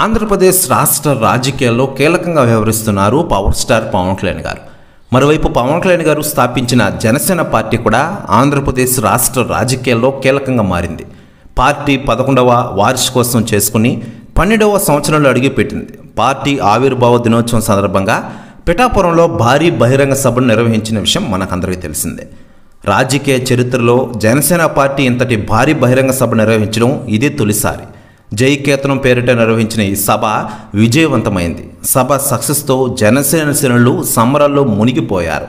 ఆంధ్రప్రదేశ్ రాష్ట్ర రాజకీయాల్లో కీలకంగా వ్యవహరిస్తున్నారు పవర్ స్టార్ పవన్ కళ్యాణ్ గారు. మరోవైపు పవన్ కళ్యాణ్ గారు స్థాపించిన జనసేన పార్టీ కూడా ఆంధ్రప్రదేశ్ రాష్ట్ర రాజకీయాల్లో కీలకంగా మారింది. పార్టీ 11వ వార్షికోత్సవం చేసుకుని 12వ సంవత్సరంలో అడుగుపెట్టింది. పార్టీ ఆవిర్భావ దినోత్సవం సందర్భంగా పిఠాపురంలో భారీ బహిరంగ సభను నిర్వహించిన విషయం మనకందరికీ తెలిసిందే. రాజకీయ చరిత్రలో జనసేన పార్టీ ఇంతటి భారీ బహిరంగ సభ నిర్వహించడం ఇదే తొలిసారి. జైకేతనం పేరిట నిర్వహించిన ఈ సభ విజయవంతమైంది. సభ సక్సెస్తో జనసేన శ్రేణులు సంబరాల్లో మునిగిపోయారు.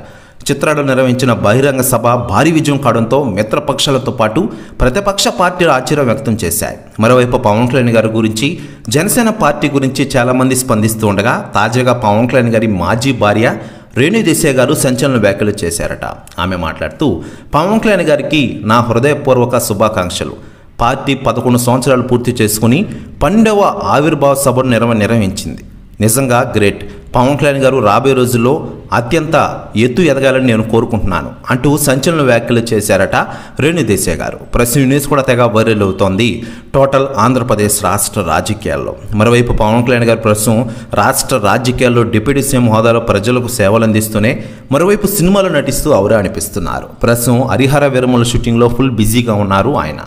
చిత్రాలు నిర్వహించిన బహిరంగ సభ భారీ విజయం కావడంతో మిత్రపక్షాలతో పాటు ప్రతిపక్ష పార్టీలు ఆశ్చర్యం వ్యక్తం చేశాయి. మరోవైపు పవన్ కళ్యాణ్ గారి గురించి, జనసేన పార్టీ గురించి చాలామంది స్పందిస్తూ ఉండగా తాజాగా పవన్ కళ్యాణ్ గారి మాజీ భార్య రేణు దేశాయ్ గారు సంచలన వ్యాఖ్యలు చేశారట. ఆమె మాట్లాడుతూ, పవన్ కళ్యాణ్ గారికి నా హృదయపూర్వక శుభాకాంక్షలు. పార్టీ 11 సంవత్సరాలు పూర్తి చేసుకుని 12వ ఆవిర్భావ సభను నిర్వహించింది. నిజంగా గ్రేట్. పవన్ కళ్యాణ్ గారు రాబోయే రోజుల్లో అత్యంత ఎత్తు ఎదగాలని నేను కోరుకుంటున్నాను అంటూ సంచలన వ్యాఖ్యలు చేశారట రేణు దేశాయ్ గారు. ప్రెస్ న్యూస్ కూడా తెగ వైరల్ అవుతోంది టోటల్ ఆంధ్రప్రదేశ్ రాష్ట్ర రాజకీయాల్లో. మరోవైపు పవన్ కళ్యాణ్ గారు ప్రస్తుతం రాష్ట్ర రాజకీయాల్లో డిప్యూటీ సీఎం హోదాలో ప్రజలకు సేవలు అందిస్తూనే మరోవైపు సినిమాలు నటిస్తూ ఔరా అనిపిస్తున్నారు. ప్రస్తుతం హరిహర వీరమల షూటింగ్లో ఫుల్ బిజీగా ఉన్నారు ఆయన.